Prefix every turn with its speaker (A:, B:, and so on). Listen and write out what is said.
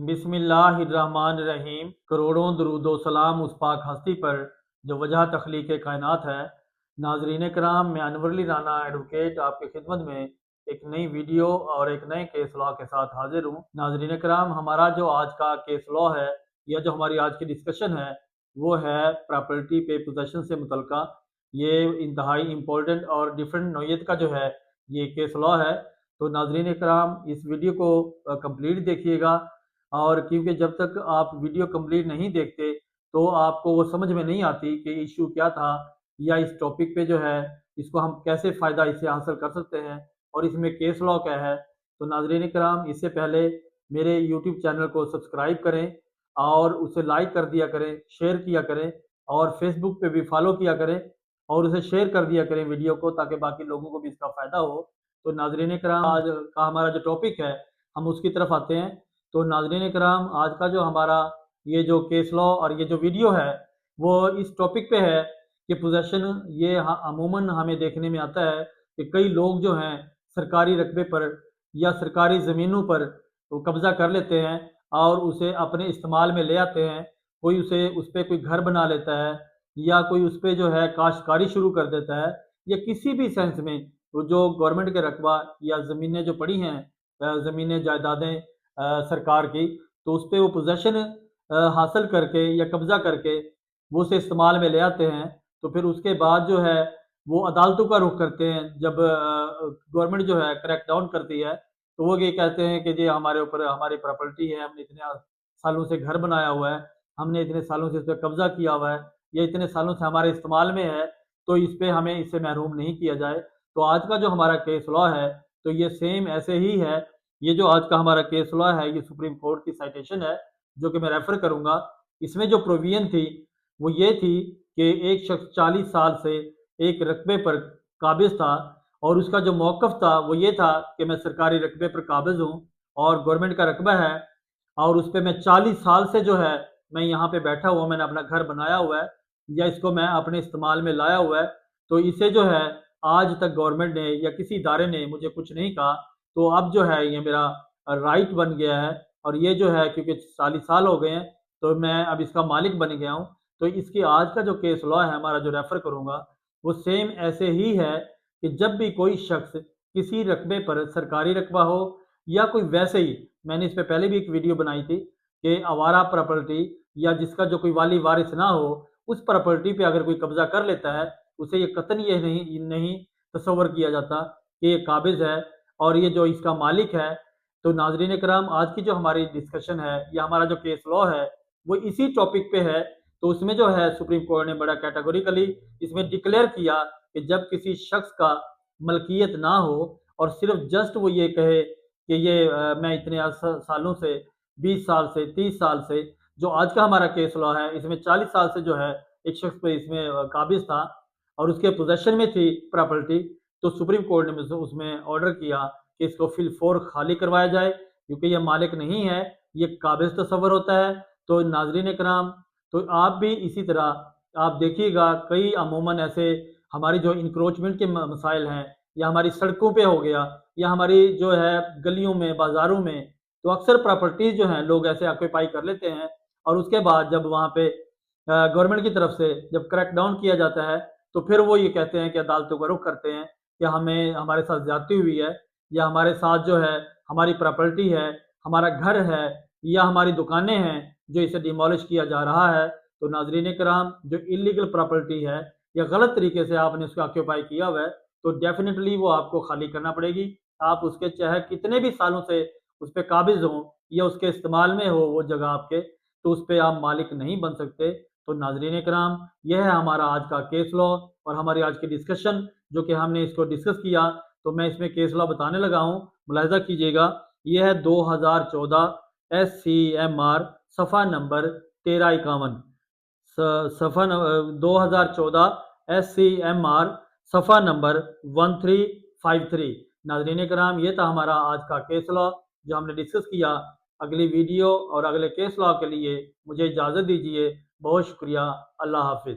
A: बिस्मिल्लाहिर्रहमानिर्रहीम। करोड़ों दरूद व सलाम उस पाक हस्ती पर जो वजह तख्लीक कायनात है। नाजरीन कराम, मैं अनवर अली राना एडवोकेट आपकी खिदमत में एक नई वीडियो और एक नए केस लॉ के साथ हाजिर हूँ। नाजरीन कराम, हमारा जो आज का केस लॉ है या जो हमारी आज की डिस्कशन है वो है प्रॉपर्टी पे पोजेसन से मुतल्लिका। ये इंतहाई इम्पोर्टेंट और डिफरेंट नौयत का जो है ये केस लॉ है। तो नाजरीन कराम, इस वीडियो को कंप्लीट देखिएगा, और क्योंकि जब तक आप वीडियो कंप्लीट नहीं देखते तो आपको वो समझ में नहीं आती कि इशू क्या था, या इस टॉपिक पे जो है इसको हम कैसे फ़ायदा इससे हासिल कर सकते हैं, और इसमें केस लॉ क्या है। तो नाज़रीन कराम, इससे पहले मेरे यूट्यूब चैनल को सब्सक्राइब करें और उसे लाइक कर दिया करें, शेयर किया करें, और फेसबुक पे भी फॉलो किया करें और उसे शेयर कर दिया करें वीडियो को, ताकि बाकी लोगों को भी इसका फ़ायदा हो। तो नाज़रीन कराम, आज का हमारा जो टॉपिक है हम उसकी तरफ आते हैं। तो नाज़रीन कराम, आज का जो हमारा ये जो केस लॉ और ये जो वीडियो है वो इस टॉपिक पे है कि पोजेसन, ये अमूमन हमें देखने में आता है कि कई लोग जो हैं सरकारी रकबे पर या सरकारी ज़मीनों पर वो कब्ज़ा कर लेते हैं और उसे अपने इस्तेमाल में ले आते हैं। कोई उसे उस पर कोई घर बना लेता है, या कोई उस पर जो है काश्तकारी शुरू कर देता है, या किसी भी सेंस में वो जो गवर्नमेंट के रकबा या ज़मीनें जो पड़ी हैं, ज़मीनें जायदादें सरकार की, तो उस पे वो पोजेसन हासिल करके या कब्ज़ा करके वो उसे इस्तेमाल में ले आते हैं। तो फिर उसके बाद जो है वो अदालतों का रुख करते हैं। जब गवर्नमेंट जो है क्रैक डाउन करती है तो वो ये कहते हैं कि जी हमारे ऊपर हमारी प्रॉपर्टी है, हमने इतने सालों से घर बनाया हुआ है, हमने इतने सालों से इस पर कब्ज़ा किया हुआ है, ये इतने सालों से हमारे इस्तेमाल में है, तो इस पे हमें इससे महरूम नहीं किया जाए। तो आज का जो हमारा केस लॉ है तो ये सेम ऐसे ही है। ये जो आज का हमारा केस लॉ है ये सुप्रीम कोर्ट की साइटेशन है जो कि मैं रेफर करूंगा। इसमें जो प्रोविजन थी वो ये थी कि एक शख्स 40 साल से एक रकबे पर काबिज था, और उसका जो मौक़िफ़ था वो ये था कि मैं सरकारी रकबे पर काबिज हूँ और गवर्नमेंट का रकबा है, और उस पे मैं 40 साल से जो है मैं यहाँ पे बैठा हुआ हूँ, मैंने अपना घर बनाया हुआ है या इसको मैं अपने इस्तेमाल में लाया हुआ है। तो इसे जो है आज तक गवर्नमेंट ने या किसी इदारे ने मुझे कुछ नहीं कहा। तो अब जो है ये मेरा राइट बन गया है, और ये जो है क्योंकि 40 साल हो गए हैं तो मैं अब इसका मालिक बन गया हूँ। तो इसकी आज का जो केस लॉ है हमारा जो रेफ़र करूँगा वो सेम ऐसे ही है कि जब भी कोई शख्स किसी रकबे पर, सरकारी रकबा हो या कोई वैसे ही, मैंने इस पे पहले भी एक वीडियो बनाई थी कि आवारा प्रॉपर्टी या जिसका जो कोई वाली वारिस ना हो, उस प्रॉपर्टी पे अगर कोई कब्ज़ा कर लेता है, उसे ये कतई ये नहीं तसव्वुर किया जाता कि ये काबिज़ है और ये जो इसका मालिक है। तो नाज़रीन कराम, आज की जो हमारी डिस्कशन है या हमारा जो केस लॉ है वो इसी टॉपिक पे है। तो उसमें जो है सुप्रीम कोर्ट ने बड़ा कैटेगोरिकली इसमें डिक्लेयर किया कि जब किसी शख्स का मलकियत ना हो और सिर्फ जस्ट वो ये कहे कि ये मैं इतने सालों से, 20 साल से, 30 साल से, जो आज का हमारा केस लॉ है इसमें 40 साल से जो है एक शख्स पे इसमें काबिज था और उसके पोजेसन में थी प्रॉपर्टी। तो सुप्रीम कोर्ट ने उसमें ऑर्डर किया कि इसको फिल फोर खाली करवाया जाए, क्योंकि ये मालिक नहीं है, ये काबिज तस्वर होता है। तो नाजरीन कराम, तो आप भी इसी तरह आप देखिएगा कई अमूमन ऐसे हमारी जो इंक्रोचमेंट के मसाइल हैं, या हमारी सड़कों पे हो गया, या हमारी जो है गलियों में, बाज़ारों में, तो अक्सर प्रॉपर्टीज़ जो हैं लोग ऐसे ऑक्यूपाई कर लेते हैं, और उसके बाद जब वहाँ पे गवर्नमेंट की तरफ से जब क्रैक डाउन किया जाता है तो फिर वो ये कहते हैं कि अदालतों का रुख करते हैं कि हमें हमारे साथ ज़्यादती हुई है, या हमारे साथ जो है हमारी प्रॉपर्टी है, हमारा घर है, या हमारी दुकानें हैं जो इसे डिमोलिश किया जा रहा है। तो नाज़रीन कराम, जो इल्लीगल प्रॉपर्टी है या गलत तरीके से आपने उसको ऑक्यूपाई किया हुआ है तो डेफिनेटली वो आपको खाली करना पड़ेगी। आप उसके चाहे कितने भी सालों से उस पे काबिज़ हों या उसके इस्तेमाल में हो वो जगह आपके, तो उस पे आप मालिक नहीं बन सकते। तो नाज़रीन कराम, यह है हमारा आज का केस लॉ और हमारी आज की डिस्कशन जो कि हमने इसको डिस्कस किया। तो मैं इसमें केस लॉ बताने लगा हूँ, मुलाहिज़ा कीजिएगा। ये है 2014 SCMR सफ़ा नंबर 1351। 2014 SCMR सफ़ा नंबर 1353। नाज़रीन कराम, ये था हमारा आज का केस लॉ जो हमने डिस्कस किया। अगली वीडियो और अगले केस लॉ के लिए मुझे इजाज़त दीजिए। बहुत शुक्रिया। अल्लाह हाफ़िज़।